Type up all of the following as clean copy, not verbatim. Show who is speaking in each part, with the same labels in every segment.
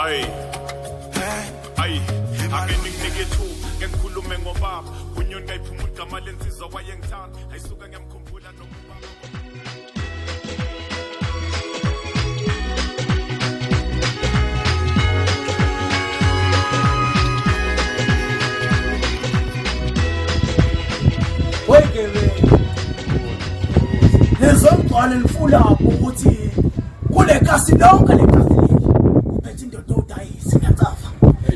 Speaker 1: Ayi. Ayi. Anginike thu ngikhulume ngobaba. Unyoni kayiphuma igama lensizwa wayengithanda. Ayisuka ngiyamkhumbula nokubaba.
Speaker 2: Ngizomgcwala nifula ukuthi kule kasi lonke le kasi kuphethe indoda odayisi ngiyatsafa.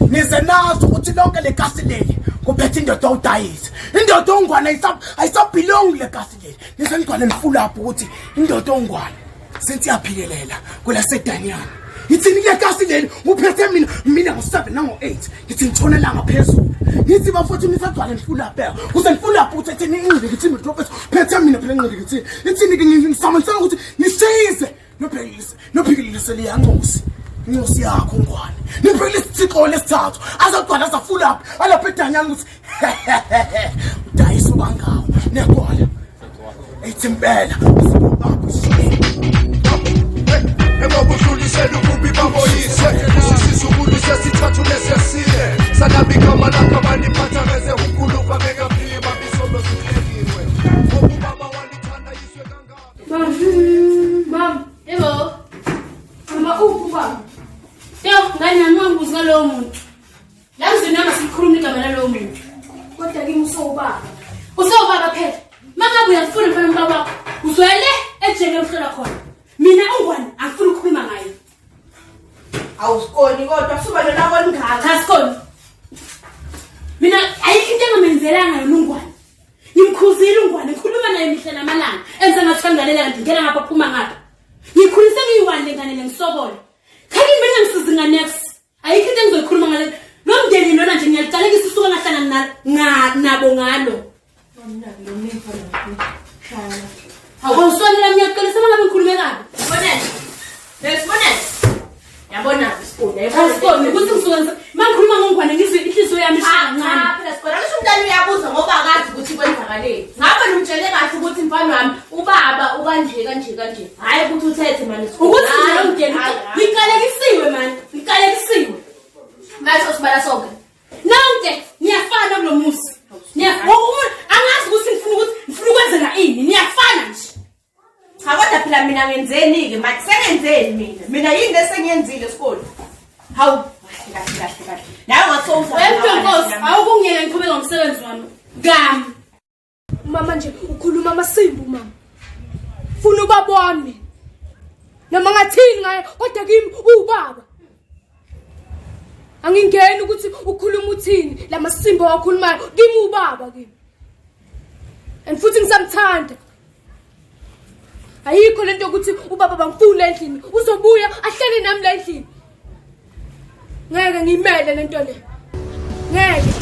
Speaker 2: Nize nazi ukuthi lonke le kasi leli kuphethe indoda odayisi. Indoda ongwane ayisabelong le kasi leli. Nize ngigcwala nifula ukuthi indoda ongwane senthi yaphilelela kula sedanyana. Ngithini le kasi leli uphethe mina ngo7 nango8 ngithi ngitshona la ngaphezulu. Ngithi bafuthu nisagcwala nifula phela. Kuze nifula ukuthi ethini ingqindi ngithi mdrophet phethe mina phela ngqindi ngithi ithini ngisamanisa ukuthi nisize nophikilise liyancosi. Incosi yakho ngwane. Niphikilise Thixo lesithathu azagcwala azafula alapha edanyana ukuthi udayisa bangawo negwala. Ethi impela
Speaker 3: Ebabudlulisela ukubi baboyise usisizukulu sesithathu lesesine sanabikama lakho abaniphatha beze ukhuluka bekaphili babisobe zihlekiwe ngokubaba walithanda yiswe kangaka
Speaker 4: Mom, hello. Baba. Ngani ngibuza ngalowo muntu. La ngizonama sikhuluma igama lalowo muntu. Kodwa kimi usowubaba. Usowubaba phela. Mangabe uyafuna mfana mbaba wakho, uzwele ejele emhlola khona. Mina ungwane angifuni ukukhuluma ngayo.
Speaker 5: Awusikoni kodwa suba lona koningaka.
Speaker 4: Asikoni. Mina ayikho into engamenzelanga yona ungwane. Ngimkhuzile ungwane ngikhuluma naye mihla namalanga. Enza ngathi kangalela kanti ngena ngapha phuma ngapha. Ngikhulise ngiyiwande ngane lengisobole. Khani mina ngisiza ingane yakho. Ayikho into engizoyikhuluma ngale. Lo mndeni lona nje ngiyaliqalekisa isuka ngahlangana nabo ngalo. Mina lo mfana wakho. Awusonela ngiyaqalisa mangabe ngikhulume kabi.
Speaker 5: Nesibonele. Yabona isikole.
Speaker 4: Asikoni ukuthi ngisuka mangikhuluma ngongwane ngizwe inhliziyo yami ishancane.
Speaker 5: Phela sikole ngisho umntana uyabuza ngoba akazi ukuthi kwenzakaleni. Ngabe nimtshele kahle ukuthi mfana wami ubaba ukanje. Hayi ukuthi uthethe manje isikole.
Speaker 4: Ukuthi nje lo mndeni ngiqalekisiwe manje. Ngiqalekisiwe.
Speaker 5: Manje sibala sonke.
Speaker 4: Nonke niyafana kulomuzi. Angazi ukuthi ngifuna ukwenzela ini. Niyafana nje.
Speaker 5: Kodwa phela mina ngenzeni ke manje sengenzeni mina yini lesengiyenzile esikole. Hawu kahle. Nawe ngasonza.
Speaker 4: Wemntonkosi awukungiyela ngiqhubeka ngomsebenzi wami. Ngami.
Speaker 6: Mama nje ukhuluma amasimbu mama. Funa ubabone. Noma ngathini ngaye kodwa kimi ubaba. Angingeni ukuthi ukhuluma uthini lamasimbu wakhulumayo kimi ubaba kimi. And futhi ngisamthanda. Ayikho lento ukuthi ubaba bangifuna endlini uzobuya ahlele nami la endlini. Ngeke ngimele lento le. Ngeke.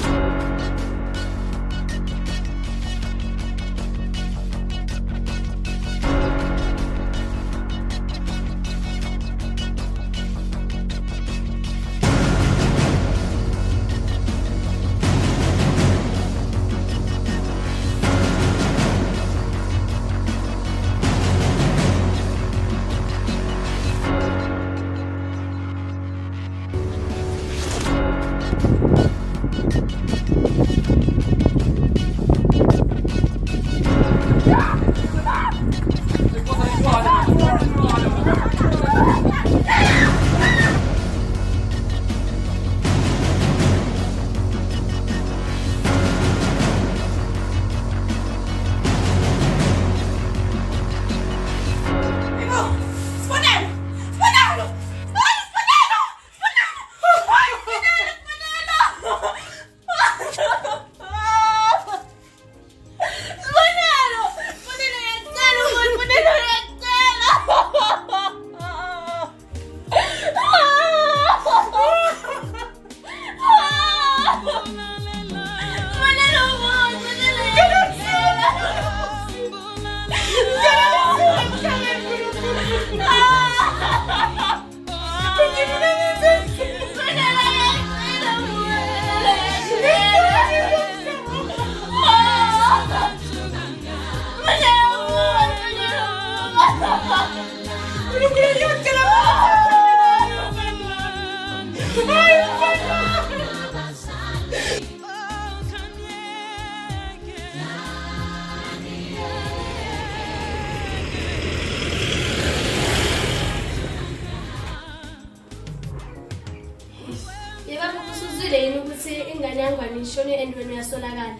Speaker 6: ngishone endweni yasolakala.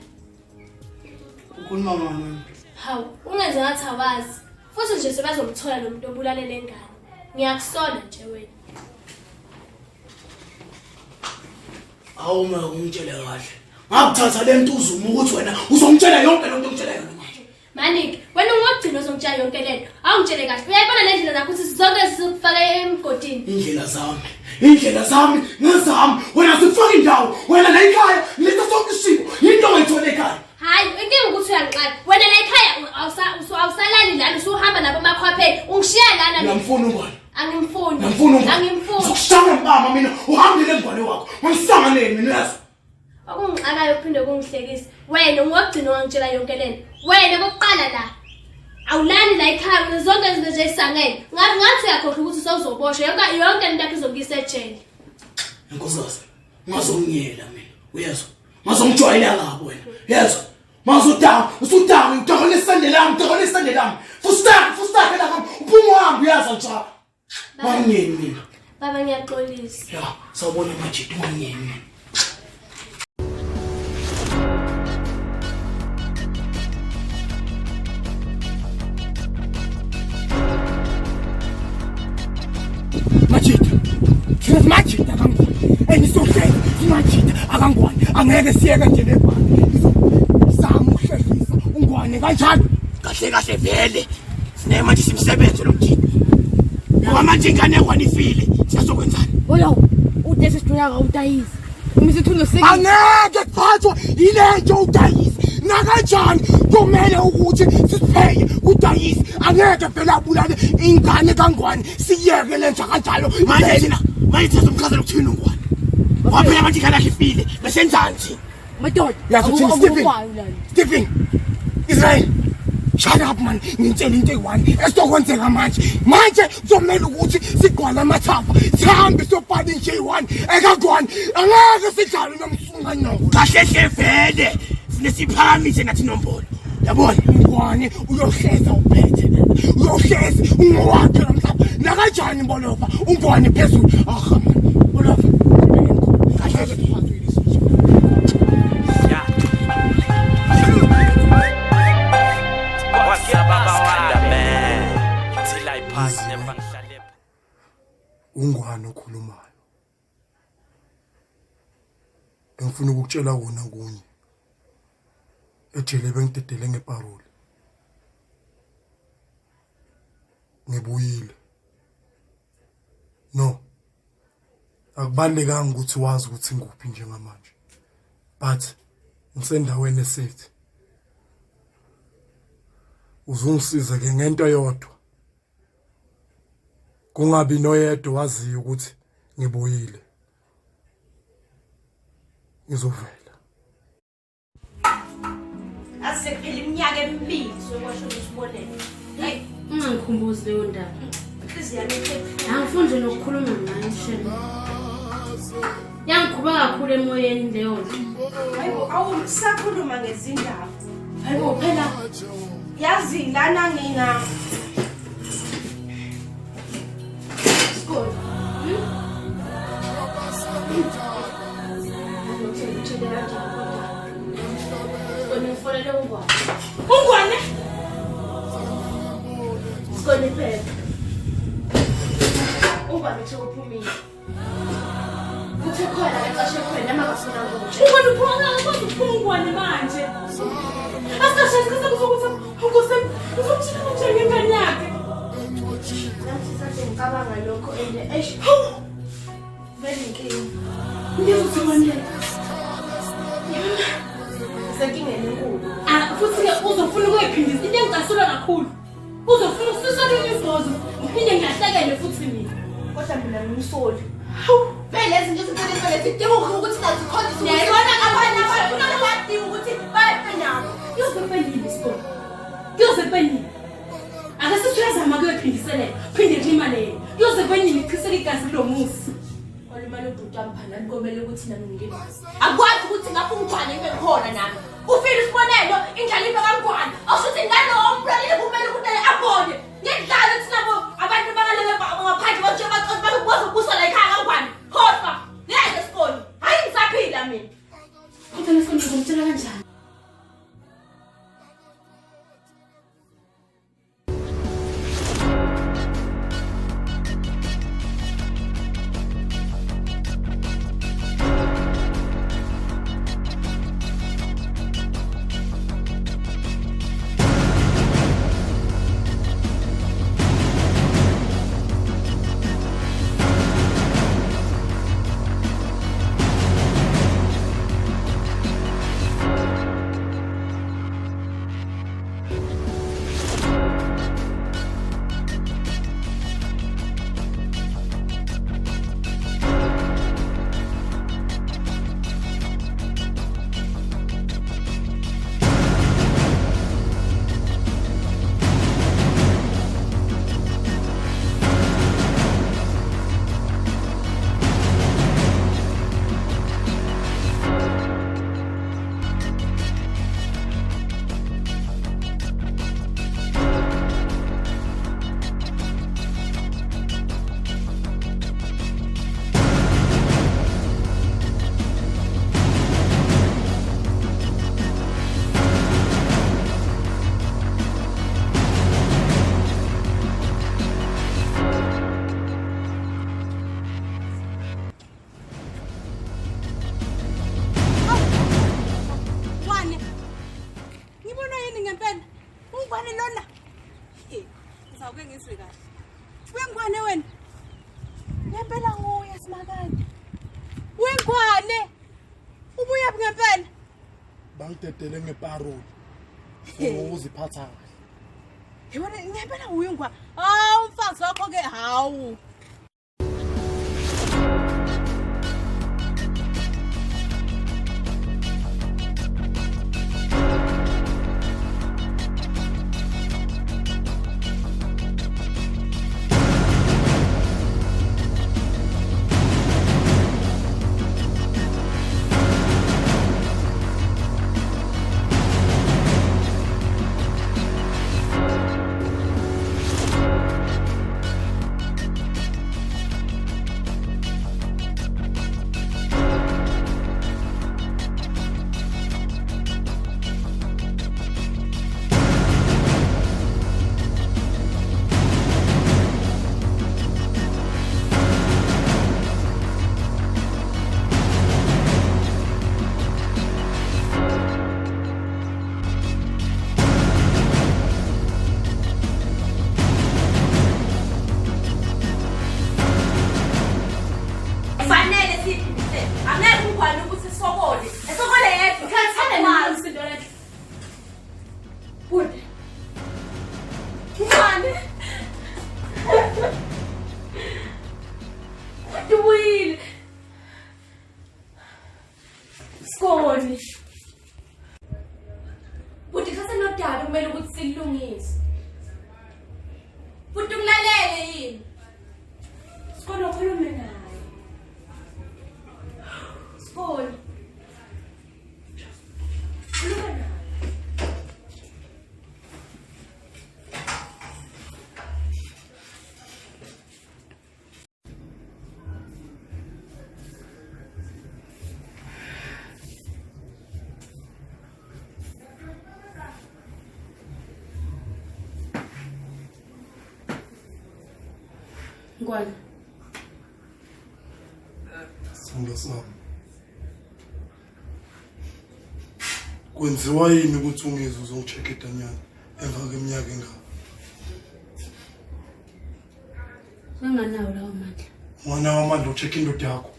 Speaker 2: Ukhuluma ngani?
Speaker 6: Hawu, ungenze ngathi awazi. Futhi nje sebazomthola lo muntu obulalele ingane. Ngiyakusola nje wena.
Speaker 2: Awuma ungitshela kahle. Ngakuthatha lentuzo ukuthi wena uzongitshela yonke lento ongitshela yona manje.
Speaker 6: Maniki, wena ungagcina uzongitshela yonke lento. Awungitshele kahle. Uyayibona lendlela zakho ukuthi zonke sizokufaka emgodini.
Speaker 2: Indlela zami ngezami. Wena sifaka indawo. Wena la ekhaya letha sonke isiko. Into ongayithola ekhaya.
Speaker 6: Hayi, inkinga ukuthi uyangixaka. Wena la ekhaya awusalali lana usuhamba nabo makhwapheni. Ungishiya lana.
Speaker 2: Ngiyamfuna ungwane.
Speaker 6: Angimfuni.
Speaker 2: Angimfuni. Sokushaya mbama mina uhambile ngwane wakho. Ngisanganeni mina yazi.
Speaker 6: Akungixakayo kuphinde kungihlekise. Wena ungagcina ungitshela yonke lento. Wena bokuqala la. Awulani la ekhaya zonke izinto nje isangene. Ngathi yakhohlwa ukuthi sawuzoboshwa yonke into yakho izokuyisa ejele.
Speaker 2: Nkosikazi, ngazongiyela mina. Uyezwa? Ngazongijwayela ngabo wena. Yezwa? Usudama, udakhona isande lami. Fustake la ngam. Uphuma uhambe uyazi njalo. Wangiyeni mina.
Speaker 6: Baba ngiyaxolisa.
Speaker 2: Ya, sawubona manje wangiyeni mina. Majida akangwani. Engisohleka Majida akangwani. Angeke siyeke nje lebhani. Zama ukuhlekisa ungwane kanjalo. Kahle vele. Sine manje simsebenze lo mjida. Ngoba manje ingane yakho ifile. Siyazokwenzani?
Speaker 6: Wolo, udese sithola ngawutayisi. Umisithulo seki.
Speaker 2: Angeke kuphathwa ilento udayisi. Nakanjani kumele ukuthi sisipheye udayisi. Angeke phela abulale ingane kangwani. Siyeke lenza kanjalo. Manje sizomchazela ukuthini ungwane. Waphela manje ingane yakhe ifile. Besenzani thina?
Speaker 6: Madoda.
Speaker 2: Stephen. Israel. Shut up man. Ngitshela into eyi-one esizokwenzeka manje. Manje kuzomela ukuthi sigqwale amathafa. Sihambe siyobhala inje eyi-one ekagwane. Angeke sidlale nomsunganyoko. Kahle vele. Sine siphakamise nathi nombolo. Yabona ungwane uyohleza uphethe lena. Uyohleza ungowakhe namhlanje. Nakanjani mbolofa? Ungwane phezulu. Man. Mbolofa. Ungwane okhulumayo. Engifuna ukukutshela wona kunye. Ejele bengidedele ngeparoli. Ngibuyile. No. Akubalekanga ukuthi wazi ukuthi nguphi njengamanje. But ngisendaweni esafe. Uzungisiza ke ngento eyodwa. Kungabi noyedwa waziyo ukuthi ngibuyile. Ngizovela.
Speaker 5: Asekuphela iminyaka emibili sokwasho usibonele.
Speaker 4: Hayi, ungangikhumbuzi leyo ndaba.
Speaker 5: Inhliziyo yami iphepha.
Speaker 4: Angifunde nokukhuluma ngayo shema. Yangikhuba kakhulu emoyeni leyo nto.
Speaker 5: Hayibo awusakhuluma ngezindaba. Hayibo phela yazi lana ngina Skol.
Speaker 4: Ngifole ungwane.
Speaker 5: Ungwane? Skol phela. Ungwane uphumile. Kuthi khona ngexesha khona makasona ngokuthi.
Speaker 4: Ungwane uphuma ungwane manje. Asashaka sokuthi ukuse uzokuthi njengengane yakhe.
Speaker 5: Nathi sathi ngicabanga lokho ende eish. Vele inkinga.
Speaker 4: Ngiyozibonela.
Speaker 5: Sekingene enkulu.
Speaker 4: Futhi ke uzofuna ukuyiphindisa into engicasula kakhulu. Uzofuna usisole imizozo. Uphinde ngiyahlekele futhi mina.
Speaker 5: Kodwa mina ngimsoli.
Speaker 4: Vele lezi nto siphelele sidinga ukuthi sazikhonze.
Speaker 5: Yayibona abantu abafuna ukwadinga ukuthi bafe nabo.
Speaker 4: Kuyozependile isikole. Kuyozependile. Akasithuyazama kuyophindiselela. Phinde kulimale. Kuyozependile ichithele igazi kulo musi.
Speaker 5: Olimane ubhuti amphana nikomele ukuthi nami ngingemazi. Akwazi ukuthi ngapha ungwane ibe khona nami. Ufile isibonelo indlalifa kaNgwane. Awushuthi ngalo ombulale kumele ukuthi abone. Ngedlalo thina bo abantu bangalele ngaphandle bathi bazobusa la ekhaya kaNgwane. Khohlwa. Ngeke sikole. Hayi ngisaphila mina.
Speaker 4: Kodwa
Speaker 7: ngubani lona? Ngizawuke ngizwe kahle. Wengwane wena. Ngempela nguye simakade. Wengwane. Ubuya ngempela.
Speaker 2: Bangidedele ngeparoli. Uziphatha.
Speaker 7: Yona ngempela uyingwa. Hawu mfazi wakho ke hawu.
Speaker 5: Skoni. Buti kase nodala kumele ukuthi silungise. Buti ungilalele yini? Skoni ukhulume naye. Skoni. Khuluma naye.
Speaker 4: Ngwane.
Speaker 2: Sithando sami. Kwenziwa yini ukuthi ungizwe uzongicheck edanyana emva kweminyaka engaka?
Speaker 4: Nganganawo lawo manje.
Speaker 2: Wona amandla ucheck indoda yakho.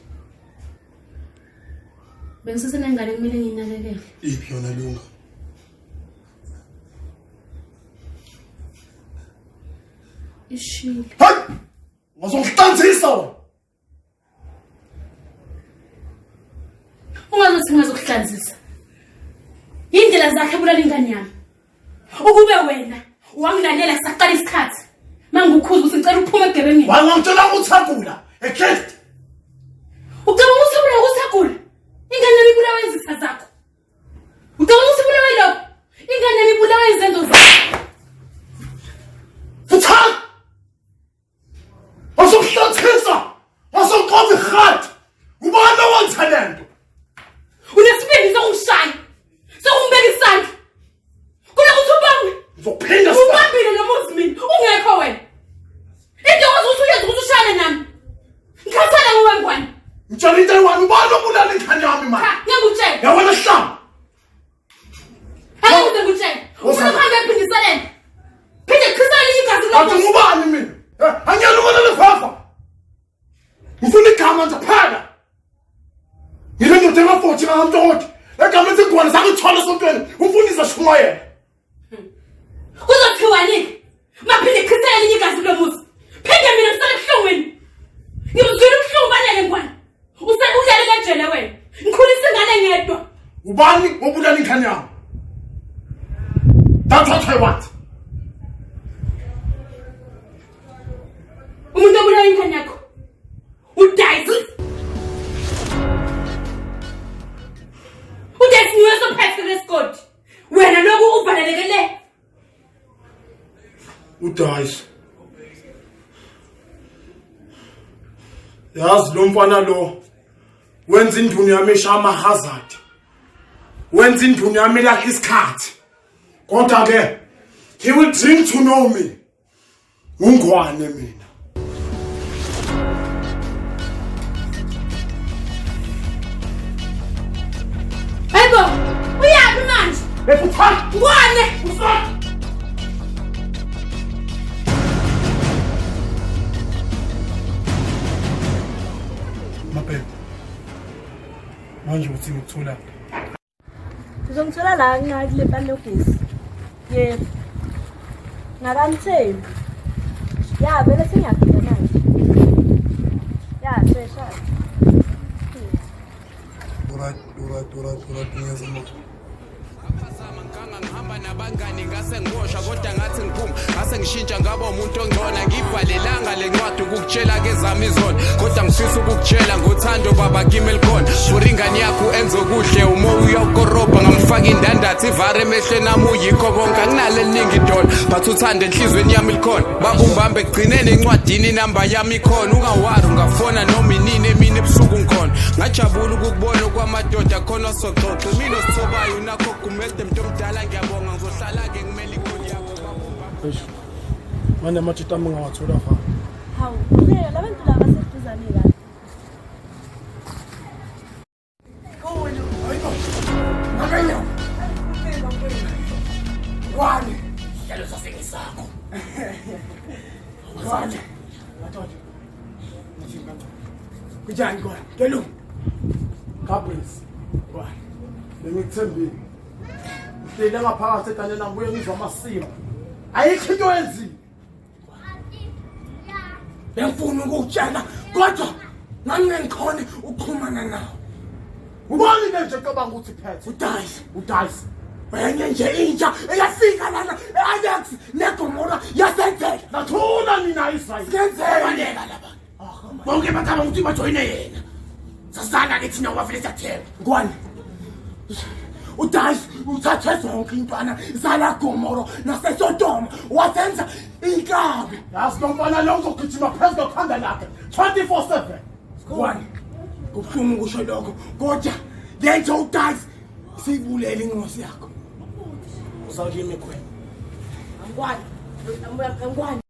Speaker 4: Bengisesenengane kumele nginakekele.
Speaker 2: Iphi yona lunga?
Speaker 4: Ishile.
Speaker 2: Hayi! Ngizongihlanzisa wena.
Speaker 4: Ungazothi ngazokuhlanzisa. Indlela zakhe bulala ingane yami. Ukube wena wangilalela kusaqala isikhathi. Mangikukhuza ukuthi ngicela uphume egebengeni.
Speaker 2: Wangangitshela ukuthi sagula. Ekhethi.
Speaker 4: Ucabanga ukuthi ubulawa usagula? Ingane yami ibulawa izitha zakho. Ucabanga ukuthi ubulawa yilokho? Ingane yami ibulawa izenzo zakho.
Speaker 2: Futhana! Ngizongihlanzisa. Ngizonqoba ihat. Ubani owenza lento?
Speaker 4: Unesibindi sokungishaya. Sokumbeka isandla. Kuna ukuthi ubambe.
Speaker 2: Ngizophinda
Speaker 4: ubambile noma uzimini ungekho wena. Into ozothi uyenza ukuthi ushayane nami. Ngikhathala nguwe ngwane.
Speaker 2: Ngitshela into eyi-1 ubani obulala ingane yami manje?
Speaker 4: Ngiyakutshela.
Speaker 2: Yabona hlamba.
Speaker 4: Hayi ngikutshela. Ufuna ukuhamba ephindiseleni. Phinde khrisale igazi
Speaker 2: Athi
Speaker 4: lokho.
Speaker 2: ngubani mina? Angiyena ubona lefafa. Ngifuna igama nje phela. Yile ndoda engafoti ngamntoti. Egama lithi ngwane zakuthola sontweni. Umfundisi ashumayela.
Speaker 4: Kuzothiwa nini? Maphinde khrisale igazi lomuzi. Phinde mina ngisale ebuhlungwini. Ngimzwile ubuhlungu banele ngwane. Udlale kanjena wena. Ngikhulisa ingane ngedwa.
Speaker 2: Ubani obulala ingane yami? That's what I want.
Speaker 4: Umuntu obulala ingane yakho. Udayizi. Udayizi niwe sophethe lesikoti. Wena lokhu uvalelekele.
Speaker 2: Udayisi. Yazi lo mfana lo wenza induni yami eshama hazard. Wenza induni yami la isikhathi. Kodwa ke he will drink to know me. Ungwane mina.
Speaker 4: Hayibo, uyapi manje?
Speaker 2: Efuthana,
Speaker 4: Ngwane,
Speaker 2: usana. manje uthi ngithola
Speaker 7: Uzongithola la ngakule panogesi. Yebo. Ngakamthembi. Ya vele singafika manje. Ya sesha.
Speaker 3: Alright, ngiyazama.
Speaker 8: Ngihamba nabangani ngase ngiboshwa kodwa ngathi ngiphuma ngase ngishintsha ngaba umuntu ongcona ngibhalelanga lencwadi ukukutshela kezami izona kodwa ngifisa ukukutshela ngothando baba kimi elikhona for ingane yakho enze okuhle uma uyakorobha ngamfaka indandatho ivare emehlweni ami uyikho konke akunalo eliningi idona but uthanda enhlizweni yami likhona baba umbambe egcineni encwadini inamba yami ikhona ungawari ungafona noma inini emini ebusuku ngikhona ngajabula ukukubona kwamadoda khona soxoxe mina osithobayo unakho kumede mntu omdala ngiyabonga ngizohlala-ke ngimele ikholi yakho baba
Speaker 2: manje amajita ami ngawathola fa
Speaker 7: Hawu, phela labantu laba seduzane kahle.
Speaker 2: Makanya. Wani. Sicelo sasengisakho. Wani. Madoda. Kunjani kwa? Kelu. Kabris. Wani. Bengikuthembile. Ngile ngaphakathi ekanye nabuye ngizwa amasimo. Ayikho into enzile. Bengifuna ukutshela kodwa ngangingikhona ukuxhumana nawe. Ubani nje cabanga ukuthi phethe udayisi wenye nje intsha eyafika lana eAjax neGomora yasenzela nathula mina Israel ngenzeka laba bonke bacabanga ukuthi bajoyine yena sasana ke thina wafile sathemba ngwani udayisi uthathe zonke intwana zala Gomora naseSodoma wazenza inkabi yazi nomfana lo uzogijima phezulu kokhanda lakhe 24/7 ngwani kubuhlungu kusho lokho kodwa lenze udayisi siyibulele ingosi yakho uzawulima ikhwela
Speaker 7: Angwani.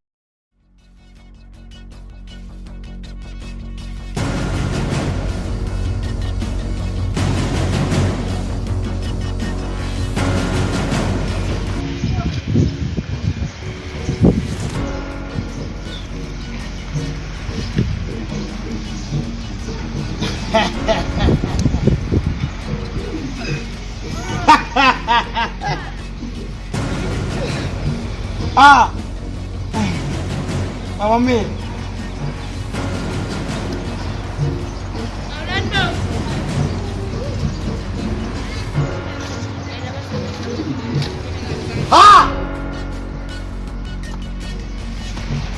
Speaker 2: Mama mimi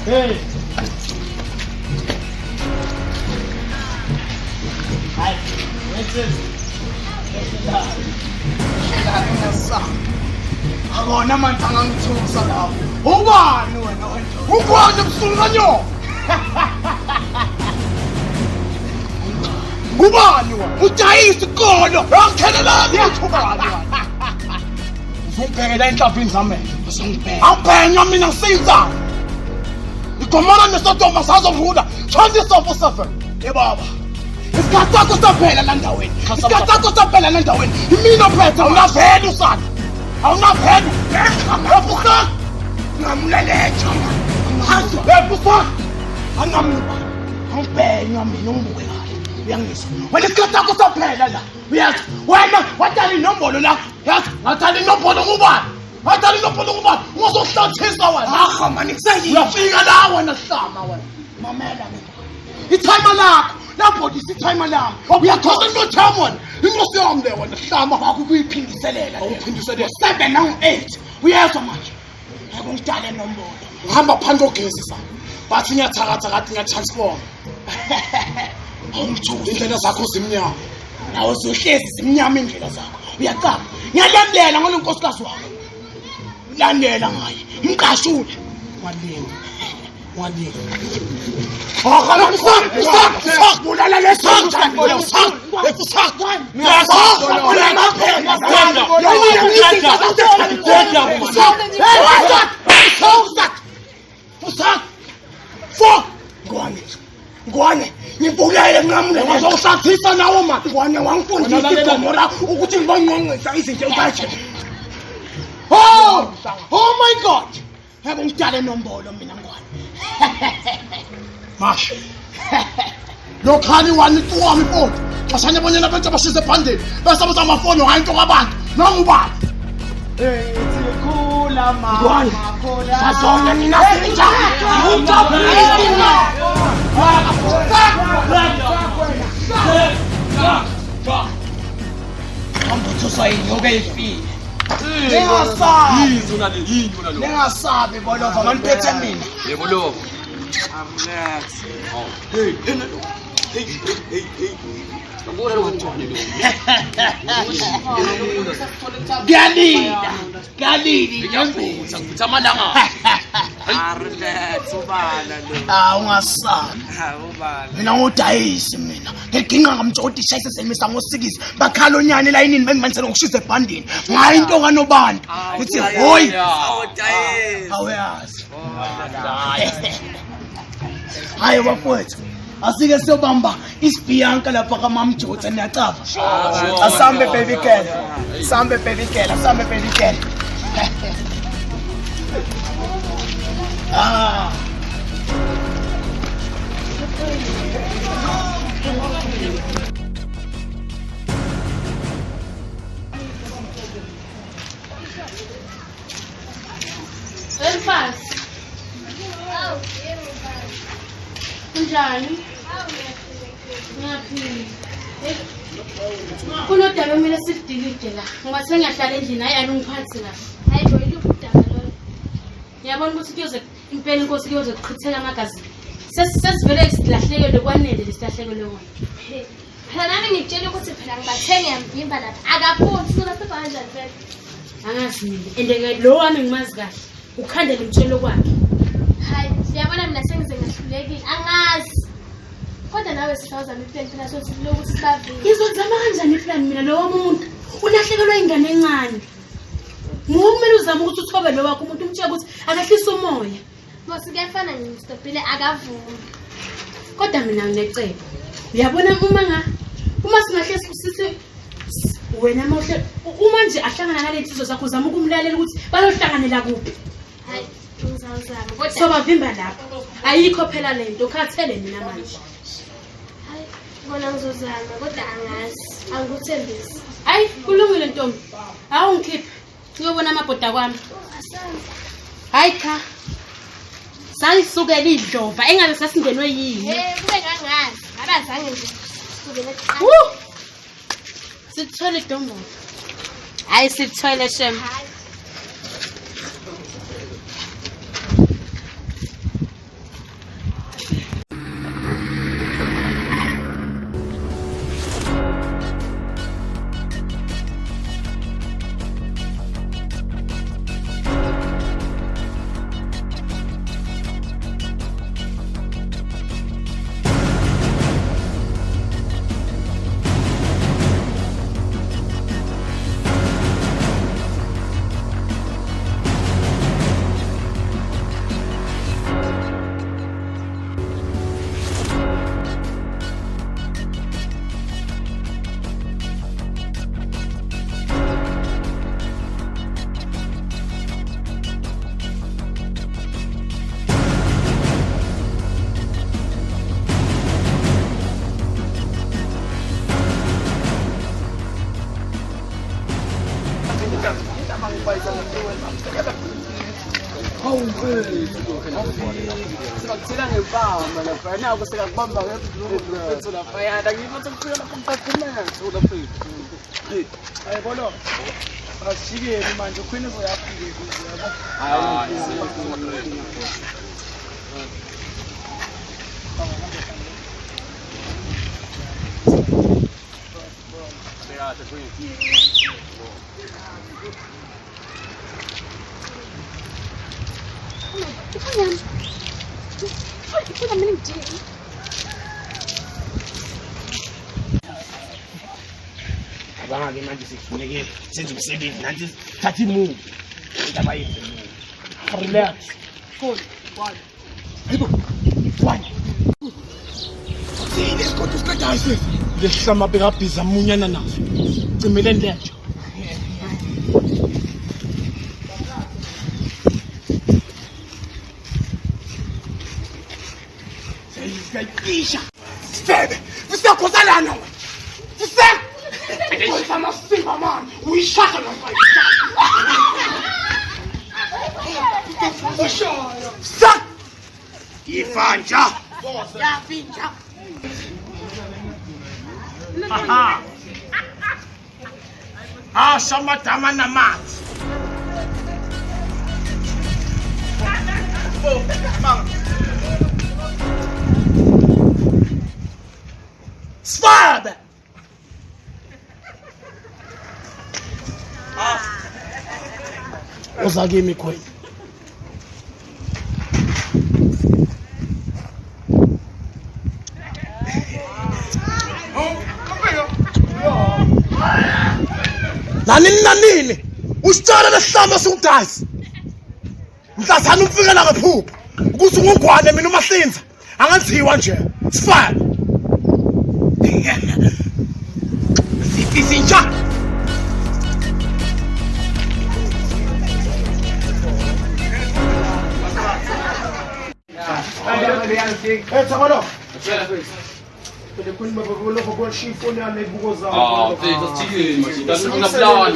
Speaker 2: Hey. Hi. Akona manje angangithusa lapho. Ubani wena wena? Ukwani msulunganyo? Ubani wena? Udayisi ikolo. Angithelelani uthubani wena? Uzongibhekela enhlapini zami. Uzongibheka. Awubhenya mina ngisinza. Igomora neSodoma sazovuka 24/7. Baba. Isikhathi sakho saphela la ndaweni. Isikhathi sakho saphela la ndaweni. Imina phethe awunavela usana. Awunavela. Ngaphuka. Ngamleleja. Hazo bebufa. Angamluba. Angibhenya mina ungibuke kahle. Uyangizwa. Wena isikhathi sakho saphela la. Uyazi wena wathatha inombolo la. Yazi wathatha inombolo ngubani? Wathatha inombolo ngubani? Uzohlathisa wena. Akha mani kusayini. Uyafika la wena hlama wena. Mamela mina. Ithayima lakho. Lapho isithayima lami. Uyakhoza into time wena. Inkosi yami le wena hlama akukuyiphindiselela. Awuphindiselela 7 na 8. Uyezwa manje. Akungidala enombolo. Ngihamba phansi ogesi sa. Bathi ngiyathakatha kathi ngiyatransform. Awungithuki indlela zakho zimnyama. Nawe uzohlezi zimnyama indlela zakho. Uyaqaba. Ngiyalandela ngalo nkosikazi wakho. Landela ngaye. Mqashule. Walinga. Walinga. Bulala lesonto. Ngwane, ngibulele ngamle ngizoshathisa nawo manje. Ngwane wangifundisa iGomora ukuthi ngibangqongqisa izinto zakhe. Oh my God. Habe ngidala enombolo mina ngwane. Mash. Lokhani wani tu wami mfowethu. Xashanya bonyana abantu abashize ebhandeni. Basebenzisa amafoni ngayinto kwabantu. Nongubaba.
Speaker 7: Khula mama, khula.
Speaker 2: Sazona nina sinjani? Nengasabi bolova maniphethe mina.
Speaker 8: Yebo lo.
Speaker 2: Galidi ngiyabuza ukuthi amalanga. Ungasabi. Mina ngudayisi mina. Ngiginqa ngamjodi shayise semisa ngosikisi. Bakhala onyane la yini bengimanisela ngokushisa ebhandini. Ngayi into kanobantu. Uthi hoyi. Awuyazi. Hayi bafowethu. Asike siyobamba isibiyanka lapha kaMamjotsi niyacava. Asambe baby girl. Sambe baby girl, asambe baby girl.
Speaker 4: Elfas. Unjani? Ngiyaphila. Kunodaba mina sidilide la. Ngoba sengiyahlala endlini hayi anungiphathi kahle.
Speaker 6: Hayi boy udaba lo.
Speaker 4: Ngiyabona ukuthi kuyoze impela inkosi kuyoze kuchitheka amagazi. Sesivele silahlekele kwanele lesilahlekele wona.
Speaker 6: Phela nami ngitshela ukuthi phela ngibathenga yamvimba lapha. Akafuni sona lapha kanjani phela.
Speaker 4: Angazi mina. Ende lo wami ngimazi kahle. Ukhandele umtshelo kwakhe.
Speaker 6: Hayi siyabona mina sengize ngahlulekile. Angazi. Kodwa nawe sisawuzama iplan phela sothi lokuthi sibavile.
Speaker 4: Ngizozama kanjani iplan mina lo womuntu? Ulahlekelwe ingane encane. Ngumele uzama ukuthi uthobe lo wakho umuntu umtshela ukuthi akahlisa umoya.
Speaker 6: Mose kuyafana ngistopile akavumi.
Speaker 4: Kodwa mina nginecebo. Uyabona uma singahle sithi wena mawuhle uma nje ahlangana nalezizwe zakho uzama ukumlalela ukuthi balohlanganela kuphi.
Speaker 6: Hayi ngizawuzama kodwa
Speaker 4: soba vimba lapho. Ayikho phela lento khathele mina manje.
Speaker 6: Hayi bona ngizozama kodwa angazi. Angikuthembisi.
Speaker 4: Hayi kulungile ntombi. Awungikhiphi. Uyobona amabhoda kwami. Hayi cha. Sayisukela idlova engabe sasingenwe yini.
Speaker 6: Kube kangazi. Abazange nje sukele eqala.
Speaker 4: Sithole idombo. Hayi sithole shem.
Speaker 7: Sila ngempama lapha nako sekakubamba ngephethu lapha yana ngifuna ukufika lapha ngiphathimela lapha. Ayibona. Asijikeni manje ukhwini uyafika yabo. Hayi.
Speaker 2: Abanga ke manje sikufuneke senze umsebenzi nanti thatha imove indaba yethu. Relax.
Speaker 7: Cool. One.
Speaker 2: Hayibo. One. Sile kodwa usiqeda ise.
Speaker 7: Lehlama bekabhiza amunyana nazo. Cimele ndenje.
Speaker 2: Seyisayisha. Sebe, usakhozalana wena. Uyisa masimba man. Uyishaka nomfana. Sak. Ifanja. Ya finja. Aha. Ah, shamatama namanzi. Sfabe. Uza kimi khona. Nanini usicala lesihlamba singudayisi mhlazana umfikela ngephupha ukuthi ungugwane mina umahlinza angathiwa nje sifana sithi sinja Tamalo. Pwede ko naman magulo ko kung shifo niya may buko za.
Speaker 8: Das Ziel, das ist unser Plan,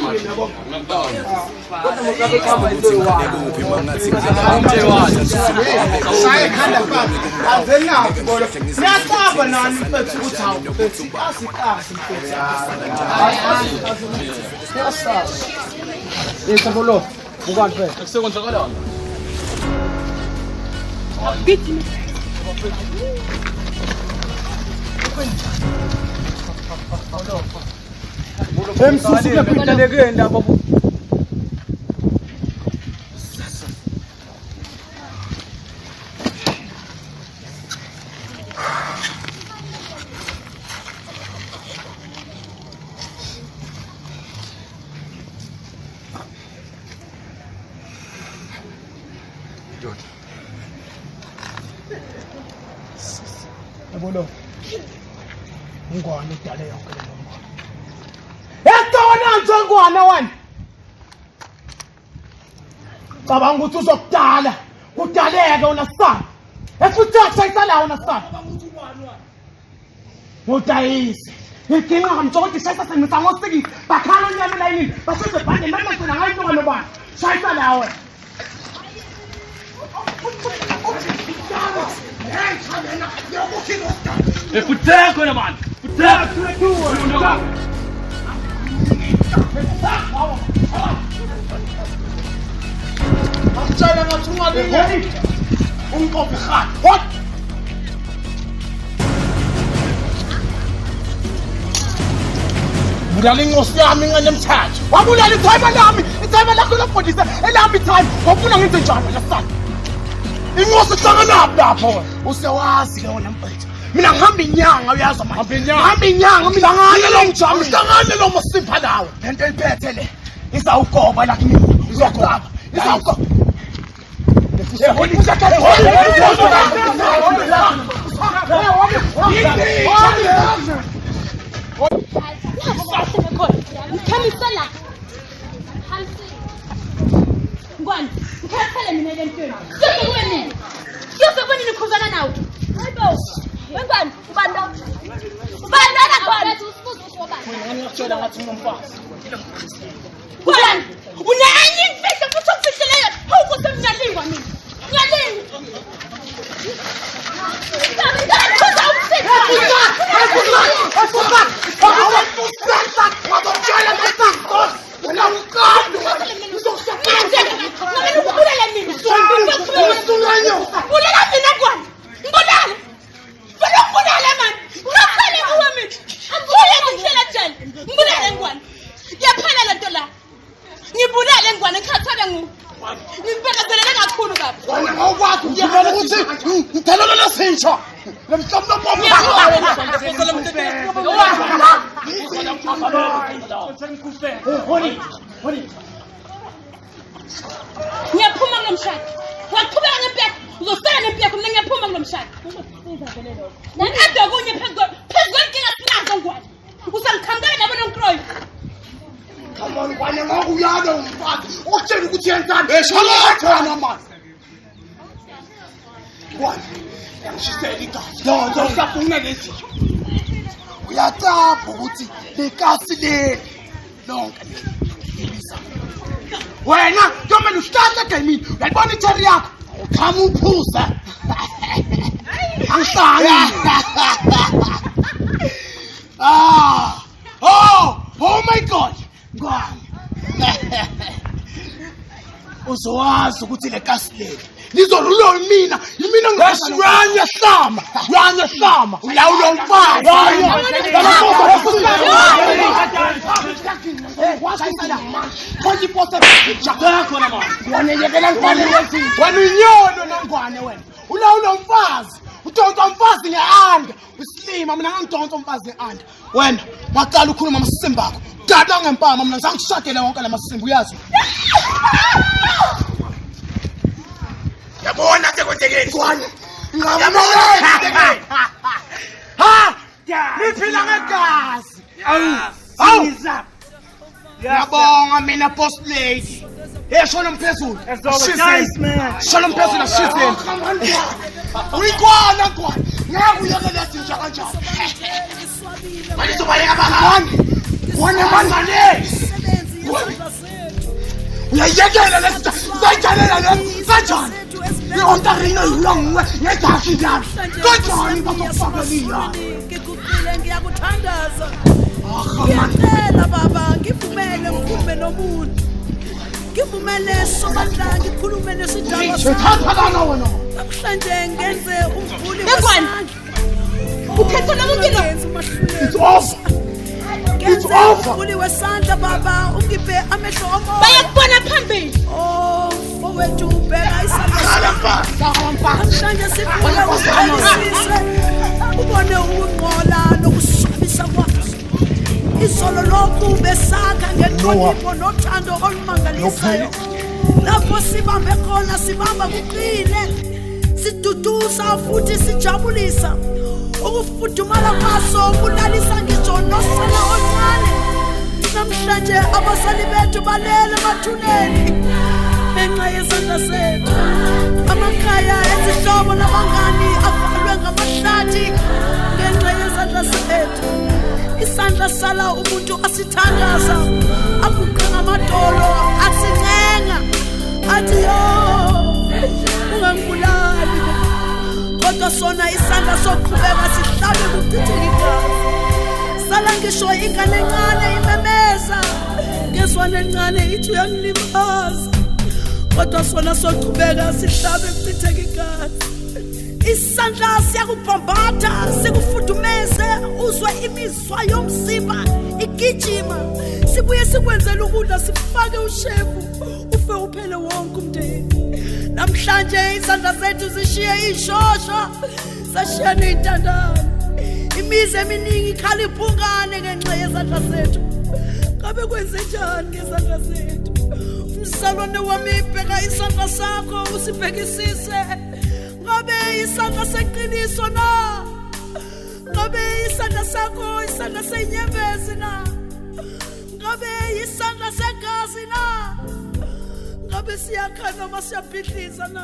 Speaker 8: Mann.
Speaker 2: Saya khanda pa. Azena bolo. Siyataba nani mfethu uthawu. Asi. Tamalo. Bukan fe.
Speaker 8: Sekondsakala.
Speaker 4: Bitti.
Speaker 2: Emsusu kepita legenda babu. Bolo. Ngwane dale yonke le ngoma. Etona njengwana wena. Cabanga ukuthi uzokudala, kudaleke unasana. Ekuthatha isala unasana. Ngudayisi. Ngidinga ngamthokothi shayisa sengisa ngosiki. Bakhala nyama la yini. Basize bhande manje sina ngayithoka nobani. Shayisa lawe.
Speaker 8: Futeko na man. Futeko.
Speaker 2: Amtshela ngathi ungalinge. Ungqophe khat. What? Budala ingosi yami nganemthatho. Wabulala ithayima lami. Ithayima lakho lofundisa elami ithayima. Wafuna ngenze njani lasana? Ingosi hlangana lapho. Usewazi ke wona mfethu. Mina ngihamba inyanga uyazi manje. Ngihamba inyanga mina ngane lo ngijama. Uhlangane lo masipha lawo. Lento eliphethe le. Izawugoba la kimi. Uzogoba. Izawugoba.
Speaker 4: Ngwane, ukhethele mina le ntweni. Sekuwenini? Sekuwenini khuzana nawe? Hayibo. Wengwane, ubanda. Ubanda khona.
Speaker 2: Ngiyakutshela ngathi ngumfazi.
Speaker 4: Ngwane, unenye imfihlo futhi okufihleleyo. Awukuthi ngiyalingwa mina. Ngiyalingwa. Ngibulale ngwane ngikhathele ngibhekezelele kakhulu kabi.
Speaker 2: Wena ngawukwazi ukubona ukuthi ngithelele lesintsha. Lemhlomlo bomba.
Speaker 4: Ngiyaphuma ngomshado. Waqhubeka ngempela. Uzosala ngempela mina ngiyaphuma ngomshado. Nakade kunye phezulu inkinga sinazo ngwane. Usangikhankala nabo nonkroyi.
Speaker 2: Come on, wena ngakuyana umfazi. Utshela ukuthi yenzani? Eshalethana manje. Wena, yangishisela igazi. Lo usafuna lezi. uyacapha ukuthi lekasi leli lonke wena noma luhlahla egamini uyayibona itheri yakho ukhama uphuza angihlali oh my god ngwane uzowazi ukuthi lekasi leli lizolulwa yimina ngiyashwanya hlama ulawulo mfazi wena unyono nongwane wena ulawulo mfazi udonsa umfazi nge-anda usilima mina ngangidonsa umfazi nge-anda wena maqala ukhuluma amasisimba akho dada ngempama mina ngizangishadele wonke la masisimba uyazi yabona sekwenzekeni ngwane niphila ngegazi yabonga mina boss lady shona mphezulu shona mphezulu ashizeni uyikwana ngwane ngakuyekela zinja kanjani malizobaleka bangani uyayekela lesi sayijalela lesi kanjani ontarino yilongwe ngegazi lami kanjani bazokufakeliya
Speaker 7: ngiyakuthandaza ngiyacela baba ngivumele ngikhulume nomuntu ngivumele sobandla ngikhulume nesidaba namhlanje ngenze umvuli
Speaker 4: ukhetho lomuntilo
Speaker 2: It's over.
Speaker 7: Umvuli wesandla baba ungiphe amehlo omoya
Speaker 4: bayakubona phambili
Speaker 7: owethu ubheka isandla namhlanje sifuna ukusise ubone ukungqola nokusabisa kwazo izolo lokhu besakha ngenhlonipho nothando olumangalisayo lapho sibambe khona sibamba kuqine siduduza futhi sijabulisa ukufudumala kwaso kulalisa ngisho nosana oncane namhlanje abasali bethu balele emathuneni ngenxa yesandla sethu amakhaya ezihlobo nabangani avalwe ngamahlathi ngenxa yesandla sethu isandla sala umuntu asithandaza aguqa ngamadolo asincenga athi yo ungangibulali kodwa sona isandla soqhubeka sihlabe kuchitheka igazi sala ngisho ingane encane imemeza ngezwane encane ithi uyangilimaza kodwa sona soqhubeka sihlabe kuchitheka igazi isandla siyakubhambatha sikufudumeze uzwe imizwa yomzimba igijima sibuye sikwenzele ukudla sifake ushevu ufe uphele wonke umndeni namhlanje izandla zethu zishiye ishosha sashiya nezintandane imizi eminingi ikhala iphungane ngenxa yezandla zethu ngabe kwenze njani ngezandla zethu umsalwane wami ibheka isandla sakho usibhekisise ngabe isandla seqiniso na ngabe isandla sakho isandla senyembezi na ngabe isandla segazi na ngabe siyakha noma siyabhidliza na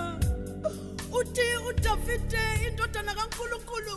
Speaker 7: uthi uDavide indodana kaNkulunkulu